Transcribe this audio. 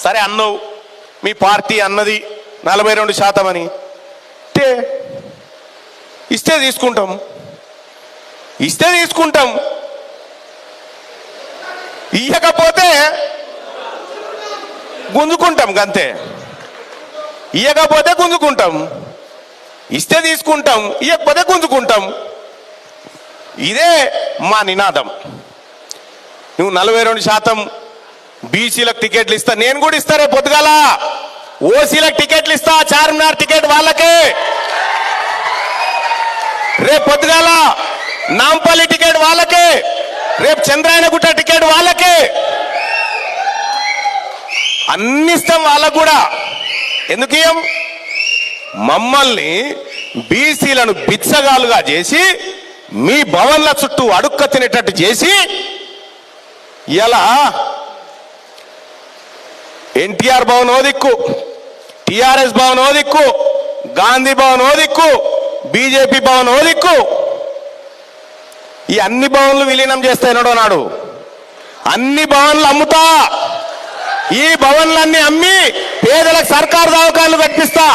సరే అన్నావు, మీ పార్టీ అన్నది 42% అని. ఇస్తే తీసుకుంటాం, ఇస్తే తీసుకుంటాం, ఇయ్యకపోతే గుంజుకుంటాం. గంతే, ఇయ్యకపోతే గుంజుకుంటాం, ఇస్తే తీసుకుంటాం, ఇయ్యకపోతే గుంజుకుంటాం. ఇదే మా నినాదం. నువ్వు 42% బీసీలకు టికెట్లు ఇస్తా, నేను కూడా ఇస్తా. రేపు పొద్దుగాల ఓసీలకు టికెట్లు ఇస్తా, చార్మినార్ టికెట్ వాళ్ళకే. రేపు పొద్దుగాల నాంపల్లి టికెట్ వాళ్ళకే, రేపు చంద్రాయనగుట్ట టికెట్ వాళ్ళకే, అన్ని ఇస్తాం వాళ్ళకు కూడా. ఎందుకు ఇయ్యం? మమ్మల్ని బీసీలను బిచ్చగాలుగా చేసి మీ భవన్ల చుట్టూ అడుక్క తినేటట్టు చేసి ఇలా ఎన్టీఆర్ భవన్ ఓ దిక్కు, టిఆర్ఎస్ భవన్ ఓ దిక్కు, గాంధీ భవన్ ఓ దిక్కు, బీజేపీ భవన్ ఓ దిక్కు, ఈ అన్ని భవన్లు విలీనం చేస్తా ఎన్నడో నాడు. అన్ని భవన్లు అమ్ముతా, ఈ భవన్లన్నీ అమ్మి పేదలకు సర్కారు దవాఖానలు కట్టిస్తా.